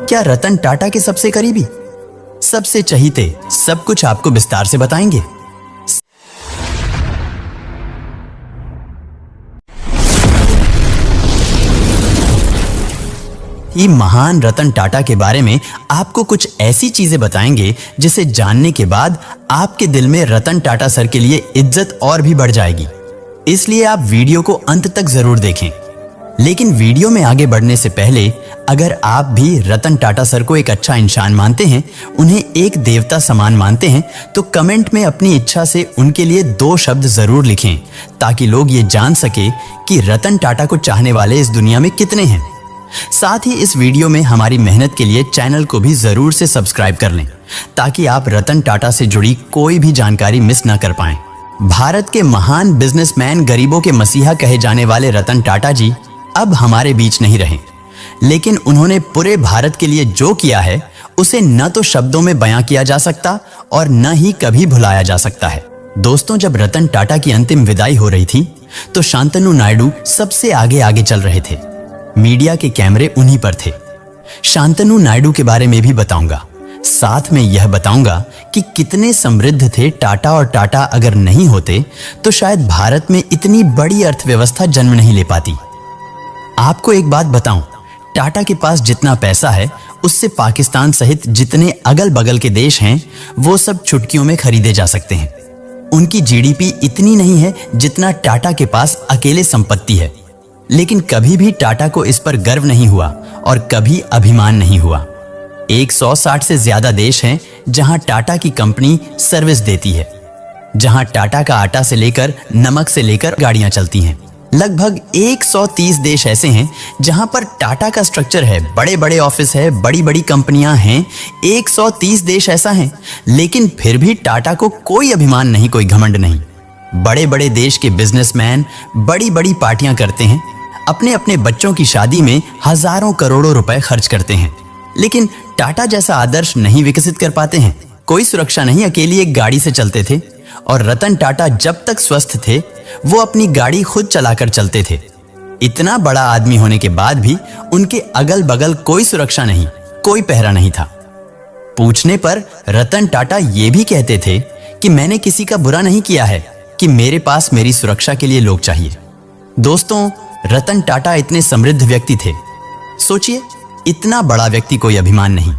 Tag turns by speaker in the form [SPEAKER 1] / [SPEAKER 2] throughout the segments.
[SPEAKER 1] क्या रतन टाटा के सबसे करीबी, सबसे चहीते सब कुछ आपको विस्तार से बताएंगे। ये महान रतन टाटा के बारे में आपको कुछ ऐसी चीजें बताएंगे जिसे जानने के बाद आपके दिल में रतन टाटा सर के लिए इज्जत और भी बढ़ जाएगी। इसलिए आप वीडियो को अंत तक जरूर देखें। लेकिन वीडियो में आगे बढ़ने से पहले अगर आप भी रतन टाटा सर को एक अच्छा इंसान मानते हैं, उन्हें एक देवता समान मानते हैं, तो कमेंट में अपनी इच्छा से उनके लिए 2 शब्द जरूर लिखें ताकि लोग ये जान सके कि रतन टाटा को चाहने वाले इस दुनिया में कितने हैं। साथ ही इस वीडियो में हमारी मेहनत के लिए चैनल को भी जरूर से सब्सक्राइब कर लें ताकि आप रतन टाटा से जुड़ी कोई भी जानकारी मिस ना कर पाएं। भारत के महान बिजनेसमैन, गरीबों के मसीहा कहे जाने वाले रतन टाटा जी अब हमारे बीच नहीं रहे, लेकिन उन्होंने पूरे भारत के लिए जो किया है उसे न तो शब्दों में बयां किया जा सकता और न ही कभी भुलाया जा सकता है। दोस्तों, जब रतन टाटा की अंतिम विदाई हो रही थी तो शांतनु नायडू सबसे आगे आगे चल रहे थे। मीडिया के कैमरे उन्हीं पर थे। शांतनु नायडू के बारे में भी बताऊंगा, साथ में यह बताऊंगा कि कितने समृद्ध थे टाटा, और टाटा अगर नहीं होते तो शायद भारत में इतनी बड़ी अर्थव्यवस्था जन्म नहीं ले पाती। आपको एक बात बताऊं, टाटा के पास जितना पैसा है उससे पाकिस्तान सहित जितने अगल बगल के देश हैं वो सब चुटकियों में खरीदे जा सकते हैं। उनकी जीडीपी इतनी नहीं है जितना टाटा के पास अकेले संपत्ति है, लेकिन कभी भी टाटा को इस पर गर्व नहीं हुआ और कभी अभिमान नहीं हुआ। 160 से ज्यादा देश हैं जहां टाटा की कंपनी सर्विस देती है, जहां टाटा का आटा से लेकर नमक से लेकर गाड़ियां चलती हैं। लगभग 130 देश ऐसे हैं जहां पर टाटा का स्ट्रक्चर है, बड़े बड़े ऑफिस है, बड़ी बड़ी कंपनियां हैं। 130 देश ऐसा है, लेकिन फिर भी टाटा को कोई अभिमान नहीं, कोई घमंड नहीं। बड़े बड़े देश के बिजनेसमैन बड़ी बड़ी पार्टियां करते हैं, अपने अपने बच्चों की शादी में हजारों करोड़ों रुपए खर्च करते हैं, लेकिन टाटा जैसा आदर्श नहीं विकसित कर पाते हैं। कोई सुरक्षा नहीं, अकेली एक गाड़ी से चलते थे, और रतन टाटा जब तक स्वस्थ थे वो अपनी गाड़ी खुद चलाकर चलते थे। इतना बड़ा आदमी होने के बाद भी उनके अगल बगल कोई सुरक्षा नहीं, कोई पहरा नहीं था। पूछने पर रतन टाटा ये भी कहते थे कि मैंने किसी का बुरा नहीं किया है कि मेरे पास मेरी सुरक्षा के लिए लोग चाहिए। दोस्तों, रतन टाटा इतने समृद्ध व्यक्ति थे। सोचिए, इतना बड़ा व्यक्ति, कोई अभिमान नहीं,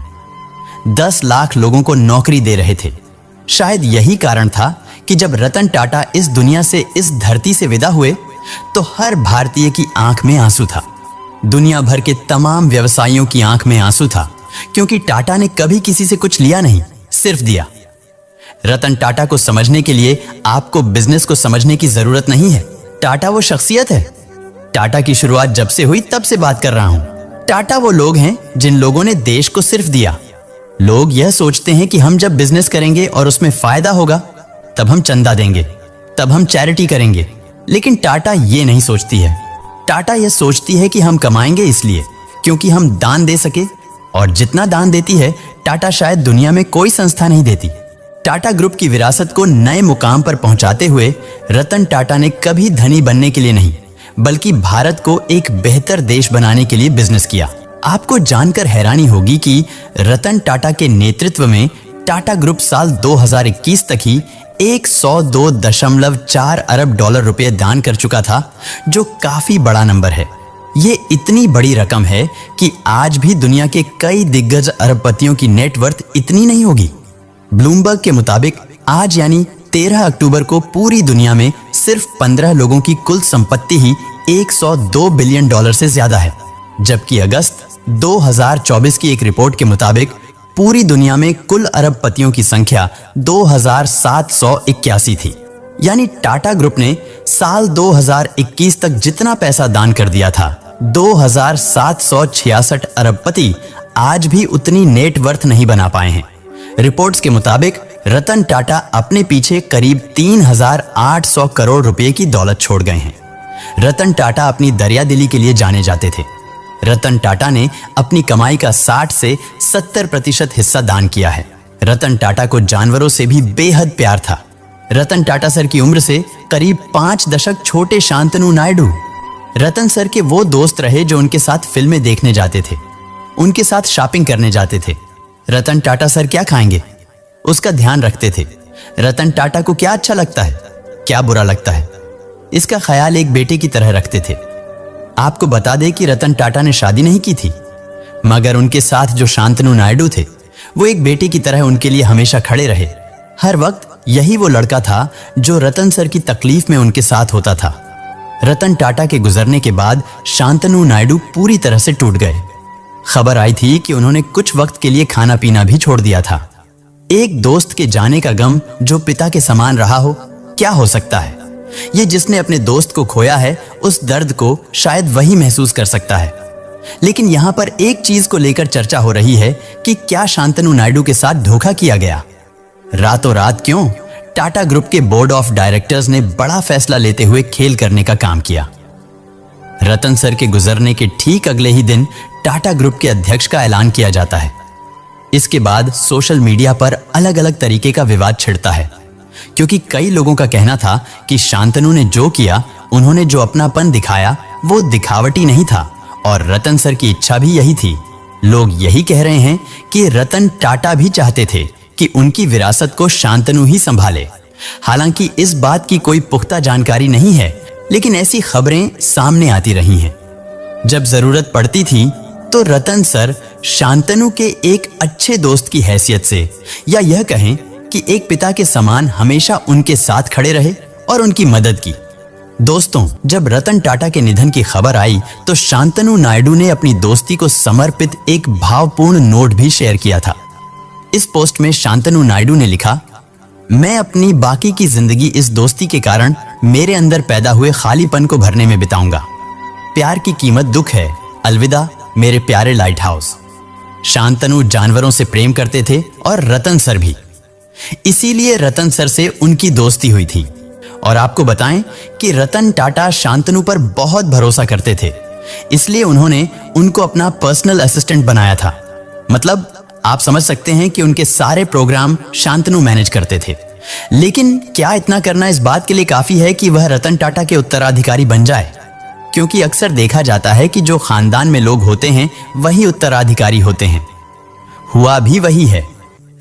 [SPEAKER 1] 10 लाख लोगों को नौकरी दे रहे थे। शायद यही कारण था कि जब रतन टाटा इस दुनिया से, इस धरती से विदा हुए तो हर भारतीय की आंख में आंसू था। दुनिया भर के तमाम व्यवसायियों की आंख में आंसू था, क्योंकि टाटा ने कभी किसी से कुछ लिया नहीं, सिर्फ दिया। रतन टाटा को समझने के लिए आपको बिजनेस को समझने की जरूरत नहीं है। टाटा वो शख्सियत है। टाटा की शुरुआत जब से हुई तब से बात कर रहा हूं। टाटा वो लोग हैं जिन लोगों ने देश को सिर्फ दिया। लोग यह सोचते हैं कि हम जब बिजनेस करेंगे और उसमें फायदा होगा तब हम चंदा देंगे, तब हम चैरिटी करेंगे, लेकिन टाटा ये नहीं सोचती है। टाटा यह सोचती है कि हम कमाएंगे इसलिए क्योंकि हम दान दे सके, और जितना दान देती है टाटा शायद दुनिया में कोई संस्था नहीं देती। टाटा ग्रुप की विरासत को नए मुकाम पर पहुंचाते हुए रतन टाटा ने कभी धनी बनने के लिए नहीं, बल्कि भारत को एक बेहतर देश बनाने के लिए बिजनेस किया। आपको जानकर हैरानी होगी कि रतन टाटा के नेतृत्व में टाटा ग्रुप साल 2021 तक ही 102.4 अरब डॉलर रुपए दान कर चुका था, जो काफी बड़ा नंबर है। ये इतनी बड़ी रकम है कि आज भी दुनिया के कई दिग्गज अरबपतियों की नेटवर्थ इतनी नहीं होगी। ब्लूमबर्ग के मुताबिक आज यानी 13 अक्टूबर को पूरी दुनिया में सिर्फ 15 लोगों की कुल संपत्ति ही 102 बिलियन डॉलर से ज्यादा है, जबकि अगस्त 2024 की एक रिपोर्ट के मुताबिक पूरी दुनिया में कुल अरबपतियों की संख्या 2781 थी। यानी टाटा ग्रुप ने साल 2021 तक जितना पैसा दान कर दिया था, 2766 अरबपति आज भी उतनी नेटवर्थ नहीं बना पाए हैं। रिपोर्ट्स के मुताबिक रतन टाटा अपने पीछे करीब 3800 करोड़ रुपए की दौलत छोड़ गए हैं। रतन टाटा अपनी दरियादिली के लिए जाने जाते थे। रतन टाटा ने अपनी कमाई का 60 से 70% हिस्सा दान किया है। रतन टाटा को जानवरों से भी बेहद प्यार था। रतन टाटा सर की उम्र से करीब 5 दशक छोटे शांतनु नायडू रतन सर के वो दोस्त रहे जो उनके साथ फिल्में देखने जाते थे। उनके साथ शॉपिंग करने जाते थे। रतन टाटा सर क्या खाएंगे उसका ध्यान रखते थे। रतन टाटा को क्या अच्छा लगता है, क्या बुरा लगता है, इसका ख्याल एक बेटे की तरह रखते थे। आपको बता दें कि रतन टाटा ने शादी नहीं की थी, मगर उनके साथ जो शांतनु नायडू थे वो एक बेटे की तरह उनके लिए हमेशा खड़े रहे। हर वक्त यही वो लड़का था जो रतन सर की तकलीफ में उनके साथ होता था। रतन टाटा के गुजरने के बाद शांतनु नायडू पूरी तरह से टूट गए। खबर आई थी कि उन्होंने कुछ वक्त के लिए खाना पीना भी छोड़ दिया था। एक दोस्त के जाने का गम जो पिता के समान रहा हो, क्या हो सकता है। ये जिसने अपने दोस्त को खोया है उस दर्द को शायद वही महसूस कर सकता है। लेकिन यहां पर एक चीज को लेकर चर्चा हो रही है कि क्या शांतनु नायडू के साथ धोखा किया गया। रातों रात क्यों, टाटा ग्रुप के बोर्ड ऑफ डायरेक्टर्स ने बड़ा फैसला लेते हुए खेल करने का काम किया। रतन सर के गुजरने के ठीक अगले ही दिन टाटा ग्रुप के अध्यक्ष का ऐलान किया जाता है। इसके बाद सोशल मीडिया पर अलग अलग तरीके का विवाद छिड़ता है, क्योंकि कई लोगों का कहना था कि शांतनु ने जो किया, उन्होंने जो अपनापन दिखाया वो दिखावटी नहीं था और रतन सर की इच्छा भी यही थी। लोग यही कह रहे हैं कि रतन टाटा भी चाहते थे कि उनकी विरासत को शांतनु ही संभाले। हालांकि इस बात की कोई पुख्ता जानकारी नहीं है, लेकिन ऐसी खबरें सामने आती रही हैं। जब जरूरत पड़ती थी तो रतन सर शांतनु के एक अच्छे दोस्त की हैसियत से, या यह कहें कि एक पिता के समान, हमेशा उनके साथ खड़े रहे और उनकी मदद की। दोस्तों, जब रतन टाटा के निधन की खबर आई तो शांतनु नायडू ने अपनी दोस्ती को समर्पित एक भावपूर्ण नोट भी शेयर किया था। इस पोस्ट में शांतनु नायडू ने लिखा, मैं अपनी बाकी की जिंदगी इस दोस्ती के कारण मेरे अंदर पैदा हुए खालीपन को भरने में बिताऊंगा। प्यार की कीमत दुख है। अलविदा मेरे प्यारे लाइट हाउस। शांतनु जानवरों से प्रेम करते थे और रतन सर भी, इसीलिए रतन सर से उनकी दोस्ती हुई थी। और आपको बताएं कि रतन टाटा शांतनु पर बहुत भरोसा करते थे, इसलिए उन्होंने उनको अपना पर्सनल असिस्टेंट बनाया था। मतलब आप समझ सकते हैं कि उनके सारे प्रोग्राम शांतनु मैनेज करते थे। लेकिन क्या इतना करना इस बात के लिए काफी है कि वह रतन टाटा के उत्तराधिकारी बन जाए? क्योंकि अक्सर देखा जाता है कि जो खानदान में लोग होते हैं वही उत्तराधिकारी होते हैं। हुआ भी वही है।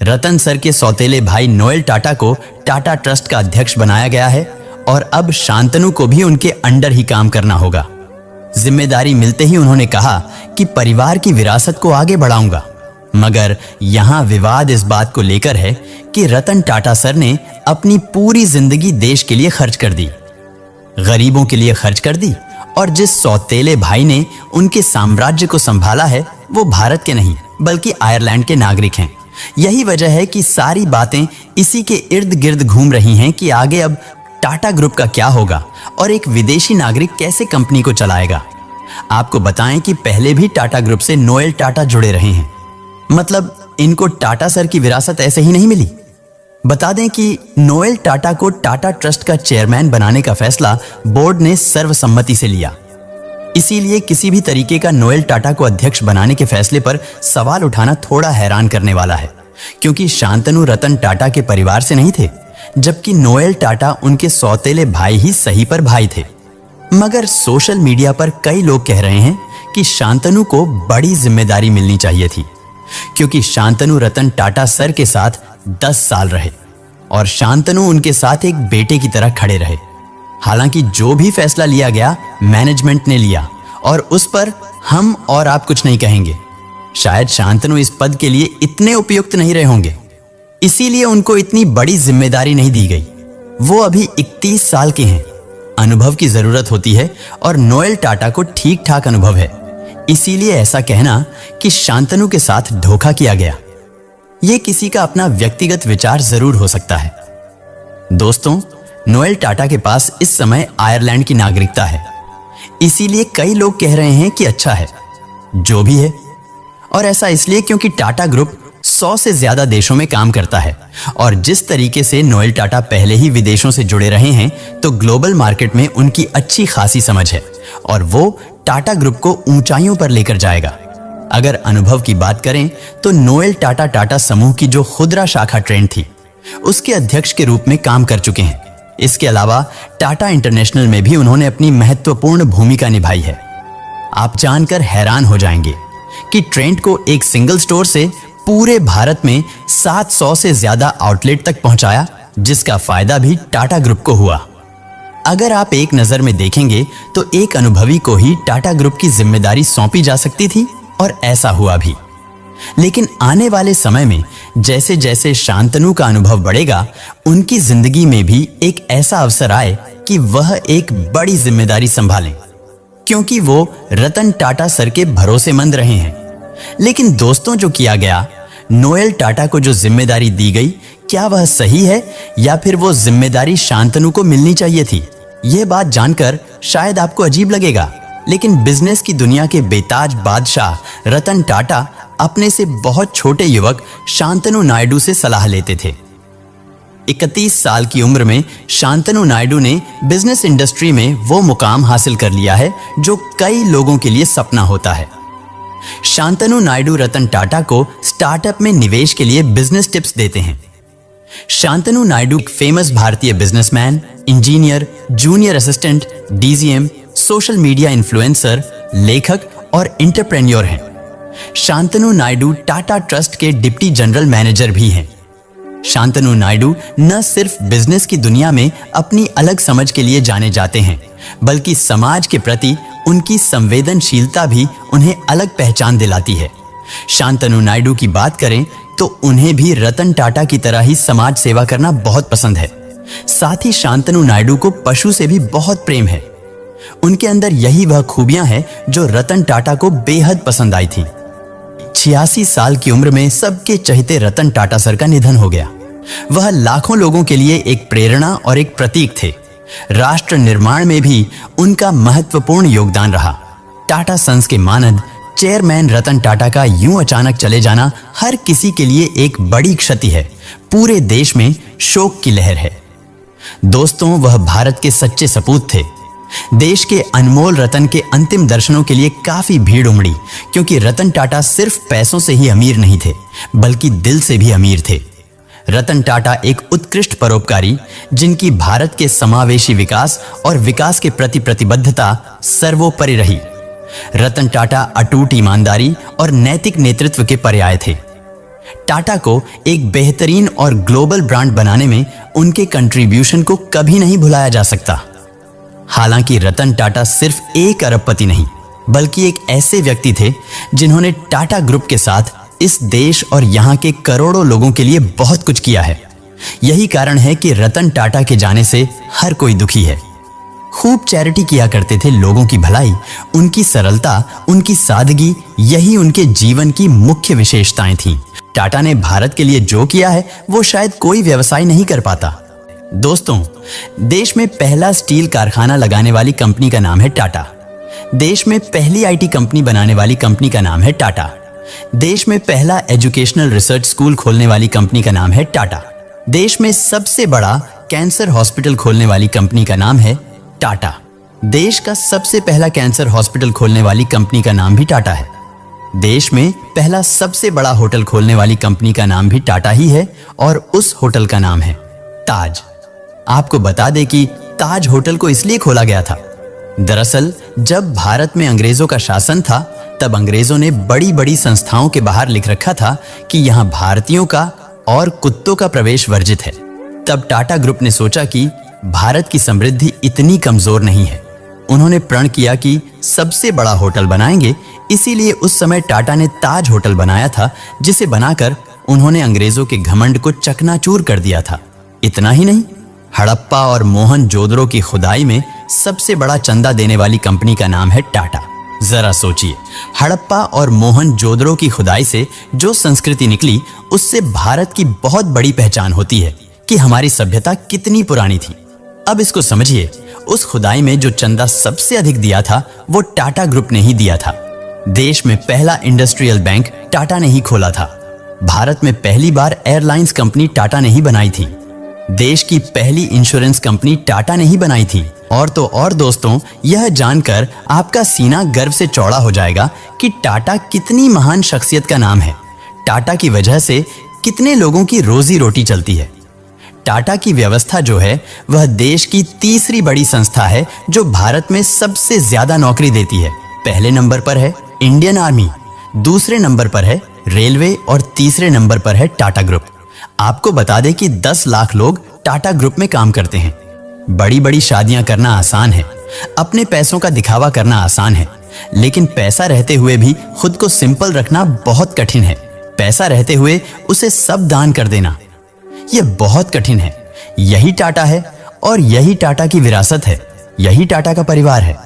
[SPEAKER 1] रतन सर के सौतेले भाई नोएल टाटा को टाटा ट्रस्ट का अध्यक्ष बनाया गया है और अब शांतनु को भी उनके अंडर ही काम करना होगा। जिम्मेदारी मिलते ही उन्होंने कहा कि परिवार की विरासत को आगे बढ़ाऊंगा। मगर यहां विवाद इस बात को लेकर है कि रतन टाटा सर ने अपनी पूरी जिंदगी देश के लिए खर्च कर दी, गरीबों के लिए खर्च कर दी, और जिस सौतेले भाई ने उनके साम्राज्य को संभाला है वो भारत के नहीं बल्कि आयरलैंड के नागरिक हैं। यही वजह है कि सारी बातें इसी के इर्द गिर्द घूम रही हैं कि आगे अब टाटा ग्रुप का क्या होगा और एक विदेशी नागरिक कैसे कंपनी को चलाएगा। आपको बताएं कि पहले भी टाटा ग्रुप से नोएल टाटा जुड़े रहे हैं। मतलब इनको टाटा सर की विरासत ऐसे ही नहीं मिली। बता दें कि नोएल टाटा को टाटा ट्रस्ट का चेयरमैन बनाने का फैसला बोर्ड ने सर्वसम्मति से लिया। इसीलिए किसी भी तरीके का नोएल टाटा को अध्यक्ष बनाने के फैसले पर सवाल उठाना थोड़ा हैरान करने वाला है, क्योंकि शांतनु रतन टाटा के परिवार से नहीं थे, जबकि नोएल टाटा उनके सौतेले भाई ही सही पर भाई थे। मगर सोशल मीडिया पर कई लोग कह रहे हैं कि शांतनु को बड़ी जिम्मेदारी मिलनी चाहिए थी, क्योंकि शांतनु रतन टाटा सर के साथ 10 साल रहे और शांतनु उनके साथ एक बेटे की तरह खड़े रहे। हालांकि जो भी फैसला लिया गया मैनेजमेंट ने लिया और उस पर हम और आप कुछ नहीं कहेंगे। शायद शांतनु इस पद के लिए इतने उपयुक्त नहीं रहे होंगे, इसीलिए उनको इतनी बड़ी जिम्मेदारी नहीं दी गई। वो अभी 31 साल के हैं। अनुभव की जरूरत होती है और नोएल टाटा को ठीक ठाक अनुभव है, इसीलिए ऐसा कहना कि शांतनु के साथ धोखा किया गया, ये किसी का अपना व्यक्तिगत विचार जरूर हो सकता है। दोस्तों, नोएल टाटा के पास इस समय आयरलैंड की नागरिकता है, इसीलिए कई लोग कह रहे हैं कि अच्छा है जो भी है। और ऐसा इसलिए क्योंकि टाटा ग्रुप 100 से ज्यादा देशों में काम करता है और जिस तरीके से नोएल टाटा पहले ही विदेशों से जुड़े रहे हैं तो ग्लोबल मार्केट में उनकी अच्छी खासी समझ है और वो टाटा ग्रुप को ऊंचाइयों पर लेकर जाएगा। अगर अनुभव की बात करें तो नोएल टाटा टाटा समूह की जो खुदरा शाखा ट्रेंड थी उसके अध्यक्ष के रूप में काम कर चुके हैं। इसके अलावा टाटा इंटरनेशनल में भी उन्होंने अपनी महत्वपूर्ण भूमिका निभाई है। आप जानकर हैरान हो जाएंगे कि ट्रेंट को एक सिंगल स्टोर से पूरे भारत में 700 से ज्यादा आउटलेट तक पहुंचाया, जिसका फायदा भी टाटा ग्रुप को हुआ। अगर आप एक नजर में देखेंगे तो एक अनुभवी को ही टाटा ग्रुप की जिम्मेदारी सौंपी जा सकती थी और ऐसा हुआ भी। लेकिन आने वाले समय में जैसे जैसे शांतनु का अनुभव बढ़ेगा, उनकी जिंदगी में भी एक ऐसा अवसर आए कि वह एक बड़ी जिम्मेदारी संभालें, क्योंकि वो रतन टाटा सर के भरोसेमंद रहे हैं। लेकिन दोस्तों, जो किया गया, नोएल टाटा को जो जिम्मेदारी दी गई, क्या वह सही है या फिर वो जिम्मेदारी शांतनु को मिलनी चाहिए थी? यह बात जानकर शायद आपको अजीब लगेगा, लेकिन बिजनेस की दुनिया के बेताज बादशाह रतन टाटा अपने से बहुत छोटे युवक शांतनु नायडू से सलाह लेते थे। 31 साल की उम्र में शांतनु नायडू ने बिजनेस इंडस्ट्री में वो मुकाम हासिल कर लिया है जो कई लोगों के लिए सपना होता है। शांतनु नायडू रतन टाटा को स्टार्टअप में निवेश के लिए बिजनेस टिप्स देते हैं। शांतनु नायडू फेमस भारतीय businessman, engineer, junior assistant, DGM, social media influencer, लेखक और एंटरप्रेन्योर हैं। शांतनु नायडू टाटा ट्रस्ट के डिप्टी जनरल मैनेजर भी हैं। शांतनु नायडू न सिर्फ बिजनेस की दुनिया में अपनी अलग समझ के लिए जाने जाते हैं, बल्कि समाज के प्रति उनकी संवेदनशीलता भी उन्हें अलग पहचान दिलाती है। शांतनु नायडू की बात करें तो उन्हें भी रतन टाटा की तरह ही समाज सेवा करना बहुत पसंद है। साथ ही शांतनु नायडू को पशु से भी बहुत प्रेम है। उनके अंदर यही वह खूबियां हैं जो रतन टाटा को बेहद पसंद आई थी। 86 साल की उम्र में सबके चहेते रतन टाटा सर का निधन हो गया। वह लाखों लोगों के लिए एक प्रेरणा और एक प्रतीक थे। राष्ट्र निर्माण में भी उनका महत्वपूर्ण योगदान रहा। टाटा सन्स के मानद चेयरमैन रतन टाटा का यूं अचानक चले जाना हर किसी के लिए एक बड़ी क्षति है। पूरे देश में शोक की लहर है। दोस्तों, वह भारत के सच्चे सपूत थे। देश के अनमोल रतन के अंतिम दर्शनों के लिए काफी भीड़ उमड़ी, क्योंकि रतन टाटा सिर्फ पैसों से ही अमीर नहीं थे, बल्कि दिल से भी अमीर थे। रतन टाटा एक उत्कृष्ट परोपकारी, जिनकी भारत के समावेशी विकास और विकास के प्रति प्रतिबद्धता सर्वोपरि रही। रतन टाटा अटूट ईमानदारी और नैतिक नेतृत्व के पर्याय थे। टाटा को एक बेहतरीन और ग्लोबल ब्रांड बनाने में उनके कंट्रीब्यूशन को कभी नहीं भुलाया जा सकता। हालांकि रतन टाटा सिर्फ एक अरबपति नहीं, बल्कि एक ऐसे व्यक्ति थे जिन्होंने टाटा ग्रुप के साथ इस देश और यहाँ के करोड़ों लोगों के लिए बहुत कुछ किया है। यही कारण है कि रतन टाटा के जाने से हर कोई दुखी है। खूब चैरिटी किया करते थे लोगों की भलाई, उनकी सरलता, उनकी सादगी, यही उनके जीवन की मुख्य विशेषताएं थीं। टाटा ने भारत के लिए जो किया है वो शायद कोई व्यवसाय नहीं कर पाता। दोस्तों, देश में पहला स्टील कारखाना लगाने वाली कंपनी का नाम है टाटा। देश में पहली आईटी कंपनी बनाने वाली कंपनी का नाम है टाटा। देश में पहला एजुकेशनल रिसर्च स्कूल खोलने वाली कंपनी का नाम है टाटा। देश में सबसे बड़ा कैंसर हॉस्पिटल खोलने वाली कंपनी का नाम है टाटा। देश का सबसे पहला कैंसर हॉस्पिटल खोलने वाली कंपनी का नाम भी टाटा है। देश में पहला सबसे बड़ा होटल खोलने वाली कंपनी का नाम भी टाटा ही है, और उस होटल का नाम है ताज। आपको बता दें कि ताज होटल को इसलिए खोला गया था। दरअसल जब भारत में अंग्रेजों का शासन था, तब अंग्रेजों ने बड़ी बड़ी संस्थाओं के बाहर लिख रखा था कि यहाँ भारतीयों का और कुत्तों का प्रवेश वर्जित है। तब टाटा ग्रुप ने सोचा कि भारत की समृद्धि इतनी कमजोर नहीं है। उन्होंने प्रण किया कि सबसे बड़ा होटल बनाएंगे, इसीलिए उस समय टाटा ने ताज होटल बनाया था, जिसे बनाकर उन्होंने अंग्रेजों के घमंड को चकनाचूर कर दिया था। इतना ही नहीं, हड़प्पा और मोहनजोदड़ो की खुदाई में सबसे बड़ा चंदा देने वाली कंपनी का नाम है टाटा। जरा सोचिए, हड़प्पा और मोहनजोदड़ो की खुदाई से जो संस्कृति निकली, उससे भारत की बहुत बड़ी पहचान होती है कि हमारी सभ्यता कितनी पुरानी थी। अब इसको समझिए, उस खुदाई में जो चंदा सबसे अधिक दिया था वो टाटा ग्रुप ने ही दिया था। देश में पहला इंडस्ट्रियल बैंक टाटा ने ही खोला था। भारत में पहली बार एयरलाइंस कंपनी टाटा ने ही बनाई थी। देश की पहली इंश्योरेंस कंपनी टाटा ने ही बनाई थी। और तो और दोस्तों, यह जानकर आपका सीना गर्व से चौड़ा हो जाएगा कि टाटा कितनी महान शख्सियत का नाम है। टाटा की वजह से कितने लोगों की रोजी रोटी चलती है। टाटा की व्यवस्था जो है वह देश की तीसरी बड़ी संस्था है जो भारत में सबसे ज्यादा नौकरी देती है। पहले नंबर पर है इंडियन आर्मी, दूसरे नंबर पर है रेलवे और तीसरे नंबर पर है टाटा ग्रुप। आपको बता दें कि 10 लाख लोग टाटा ग्रुप में काम करते हैं। बड़ी बड़ी शादियां करना आसान है, अपने पैसों का दिखावा करना आसान है, लेकिन पैसा रहते हुए भी खुद को सिंपल रखना बहुत कठिन है। पैसा रहते हुए उसे सब दान कर देना, यह बहुत कठिन है। यही टाटा है और यही टाटा की विरासत है, यही टाटा का परिवार है।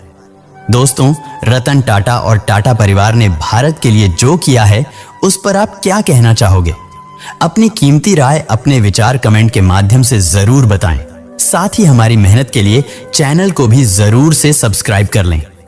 [SPEAKER 1] दोस्तों, रतन टाटा और टाटा परिवार ने भारत के लिए जो किया है उस पर आप क्या कहना चाहोगे? अपनी कीमती राय, अपने विचार कमेंट के माध्यम से जरूर बताएं। साथ ही हमारी मेहनत के लिए चैनल को भी जरूर से सब्सक्राइब कर लें।